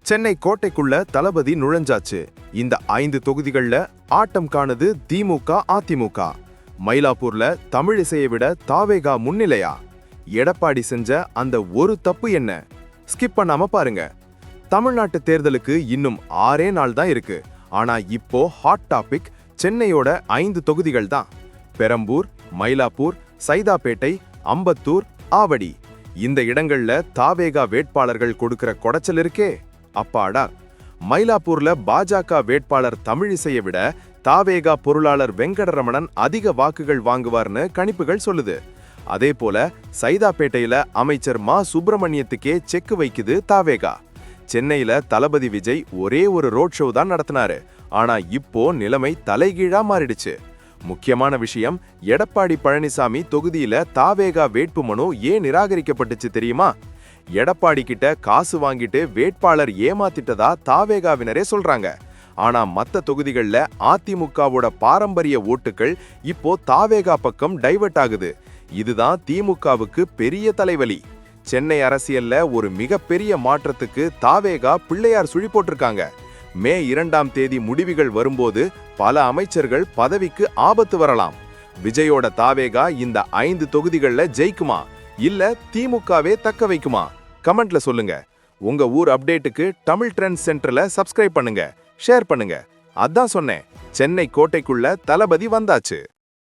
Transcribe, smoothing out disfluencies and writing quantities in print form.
சென்னை கோட்டைக்குள்ள தளபதி நுழைஞ்சாச்சு. இந்த 5 தொகுதிகள்ல ஆட்டம் காணுது திமுக, அதிமுக. மயிலாப்பூர்ல தமிழிசையை விட தாவேகா முன்னிலையா? எடப்பாடி செஞ்ச அந்த ஒரு தப்பு என்ன? ஸ்கிப் பண்ணாம பாருங்க. தமிழ்நாட்டு தேர்தலுக்கு இன்னும் 6 நாள் தான் இருக்கு. ஆனா இப்போ ஹாட் டாபிக் சென்னையோட 5 தொகுதிகள் தான். பெரம்பூர், மயிலாப்பூர், சைதாப்பேட்டை, அம்பத்தூர், ஆவடி. இந்த இடங்கள்ல தாவேகா வேட்பாளர்கள் கொடுக்கிற கொடைச்சல் இருக்கே அப்பாடா. மயிலாப்பூர்ல பாஜக வேட்பாளர் தமிழிசையை விட தாவேகா பொருளாளர் வெங்கடரமணன் அதிக வாக்குகள் வாங்குவார்னு கணிப்புகள் சொல்லுது. அதே போல சைதாப்பேட்டையில அமைச்சர் மா சுப்பிரமணியத்துக்கே செக் வைக்குது தாவேகா. சென்னையில தளபதி விஜய் ஒரே ஒரு ரோட் ஷோ தான் நடத்தினாரு. ஆனா இப்போ நிலைமை தலைகீழா மாறிடுச்சு. முக்கியமான விஷயம், எடப்பாடி பழனிசாமி தொகுதியில தாவேகா வேட்புமனு ஏன் நிராகரிக்கப்பட்டுச்சு தெரியுமா? எடப்பாடி கிட்ட காசு வாங்கிட்டு வேட்பாளர் ஏமாத்திட்டதா தாவேகாவினரே சொல்றாங்க. ஆனா மத்த தொகுதிகள்ல அதிமுகவோட பாரம்பரிய ஓட்டுகள் இப்போ தாவேகா பக்கம் டைவர்ட் ஆகுது. இதுதான் திமுகவுக்கு பெரிய தலைவலி. சென்னை அரசியல்ல ஒரு மிகப்பெரிய மாற்றத்துக்கு தாவேகா பிள்ளையார் சுழி போட்டிருக்காங்க. மே 2ஆம் தேதி முடிவுகள் வரும்போது பல அமைச்சர்கள் பதவிக்கு ஆபத்து வரலாம். விஜயோட தாவேகா இந்த 5 தொகுதிகள்ல ஜெயிக்குமா இல்ல திமுகவே தக்க வைக்குமா? கமெண்ட்ல சொல்லுங்க. உங்க ஊர் அப்டேட்டுக்கு தமிழ் ட்ரெண்ட் சென்டர்ல சப்ஸ்கிரைப் பண்ணுங்க, ஷேர் பண்ணுங்க. அதான் சொன்னேன், சென்னை கோட்டைக்குள்ள தளபதி வந்தாச்சு.